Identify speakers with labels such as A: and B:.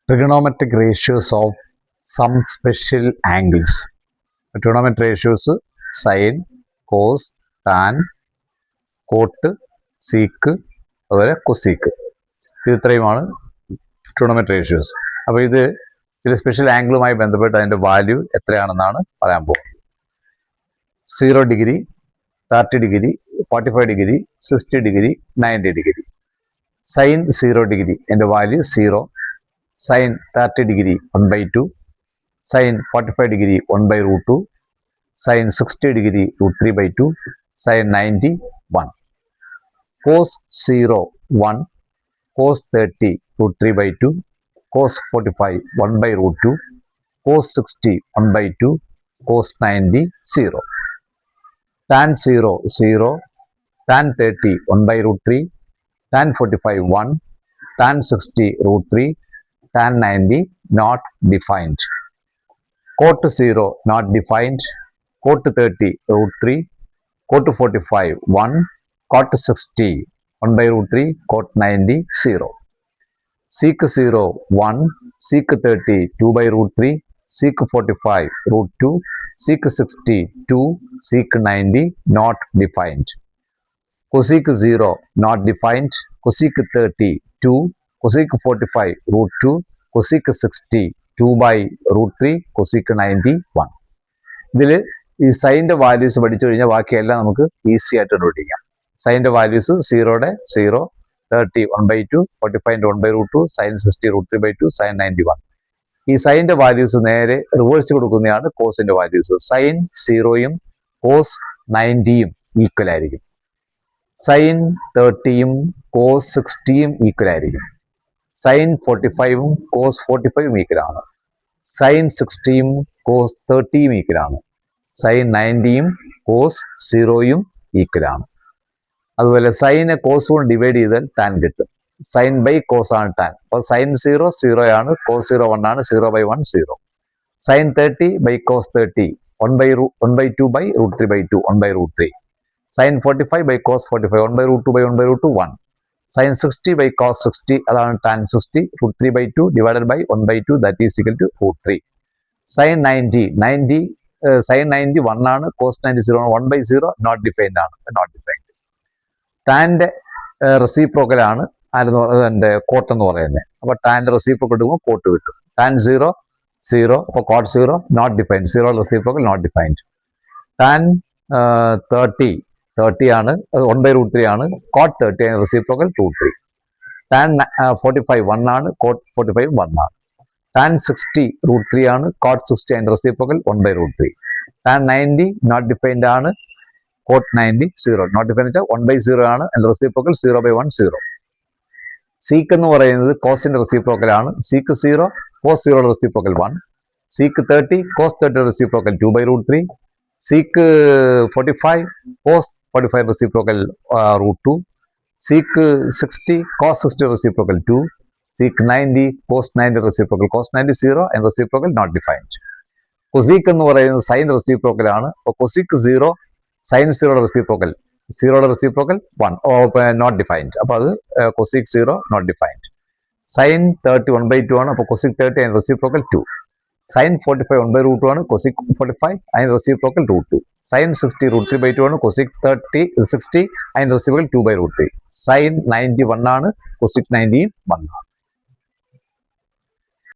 A: Trigonometric ratios of some special angles. Trigonometric ratios sine, cos, tan, cot, sec, അതുപോലെ cosec. ഇത് ഇത്രയുമാണ് trigonometry ratios. അപ്പോൾ ഇത് special ആംഗിളുമായി ബന്ധപ്പെട്ട് അതിൻ്റെ വാല്യൂ എത്രയാണെന്നാണ് പറയാൻ പോകുന്നത്. 0 degree, 30 degree, 45 degree, 60 degree, 90 degree. Sine 0 degree എൻ്റെ value 0. Sine 30 degree 1/2, sine 45 degree 1/√2, sine 60 degree √3/2, sine 90 1. cos 0 1, cos 30 √3/2, cos 45 1/√2, cos 60 1/2, cos 90 0. tan 0 0, tan 30 1/√3, tan 45 1, tan 60 √3, tan 90 not defined. cot 0 not defined, cot 30 √3, cot 45 1, cot 60 1/√3, cot 90 0. sec 0 1, sec 30 2/√3, sec 45 √2, sec 60 2, sec 90 not defined. cosec 0 not defined, cosec 30 2, cosec 45 √2, cosec 60 2/√3, cosec 90 1. ഇതിൽ ഈ സൈൻ്റെ values പഠിച്ചു കഴിഞ്ഞാൽ ബാക്കിയെല്ലാം നമുക്ക് easy ആയിട്ട് കണ്ടുപിടിക്കാം. സൈൻ്റെ വാല്യൂസ് 0യുടെ 0, 30 1/2, 45 1/√2, സൈൻ 60 √3/2, സൈൻ 91. ഈ സൈൻ്റെ വാല്യൂസ് നേരെ റിവേഴ്സ് കൊടുക്കുന്നതാണ് കോസിൻ്റെ വാല്യൂസ്. സൈൻ 0യും കോസ് 90യും ഈക്വൽ ആയിരിക്കും. സൈൻ 30യും കോസ് 60യും ഈക്വൽ ആയിരിക്കും. സൈൻ 45ഉം കോസ് 45ഉം ഈക്വലാണ്. സൈൻ 60യും കോസ് 30യും ഈക്വലാണ്. സൈൻ 90യും കോസ് 0യും ഈക്വലാണ്. അതുപോലെ സൈനെ കോസ് കൊണ്ട് ഡിവൈഡ് ചെയ്താൽ ടാൻ കിട്ടും. സൈൻ ബൈ കോസ് ആണ് ടാൻ. അപ്പോൾ സൈൻ 0 0 ആണ്, കോസ് 0 1 ആണ്, 0/1 0. Sine 30 by cos 30 1/2/√3/2 1/√3. Sine 45 by cos 45 1/√2/1/√2 1. Sine 60 by cos 60 അതാണ് tan 60 √3/2 divided by 1/2 that is equal to √3. Sine 90 sine 90 1 ആണ്, കോസ് 90 0 ആണ്, 1/0 നോട്ട് ഡിഫൈൻഡ് ആണ്. Not defined. ടാൻ്റെ റെസിപ്രോക്കൽ ആണ് എൻ്റെ കോട്ട് എന്ന് പറയുന്നത്. അപ്പോൾ ടാൻ്റെ റെസിപ്രോക്കൽ എടുക്കുമ്പോൾ കോട്ട് കിട്ടും. ടാൻ 0 0, അപ്പോൾ coat 0 not defined. 0 reciprocal not defined. Tan 30 ആണ്, അത് 1/√3 ആണ്, കോട്ട് 30 ആണ്, റെസിപ്രോക്കൽ √3. ടാൻ 45 1 ആണ്, കോട്ട് 45 1 ആണ്. ടാൻ 60 √3 ആണ്, കോട്ട് 60 അതിൻ്റെ റെസിപ്രോക്കൽ 1/√3. ടാൻ 90 നോട്ട് ഡിഫൈൻഡ് ആണ്, കോട്ട് 90 0. നോട്ട് ഡിഫൈൻഡ് വെച്ചാൽ 1/0 ആണ്, അതിൻ്റെ റെസിപ്രോക്കൽ 0/1 0. സീക്ക് എന്ന് പറയുന്നത് കോസിന്റെ റെസിപ്രോക്കൽ ആണ്. Sec 0 cos 0 reciprocal 1. Sec 30 cos 30 reciprocal 2/√3. Sec 45 cos 45 reciprocal √2. Sec 60 cos 60 reciprocal 2. Sec 90 cos 90 reciprocal cos 90 0 and reciprocal not defined. Cosec എന്ന് പറയുന്നത് സൈൻ റെസിപ്രോക്കൽ ആണ്. അപ്പോൾ cosec 0 sine 0 reciprocal 0 reciprocal 1 not defined. അപ്പോൾ അത് കൊസീക്ക് 0 നോട്ട് ഡിഫൈൻഡ്. സൈൻ 30 1/2 ആണ്, അപ്പോൾ cosec 30 അതിൻ്റെ reciprocal 2. Sign 45 1/√2 ആണ്, കൊസീക്ക് 45 അതിൻ്റെ റെസിപ്രോക്കൽ √2. സൈൻ 60 √3/2 ആണ്, കൊസീക്ക് 60 അതിൻ്റെ റെസിപ്രോക്കൽ 2/√3. സൈൻ 90 1 ആണ്, കൊസീക്ക് 90 1 ആണ്.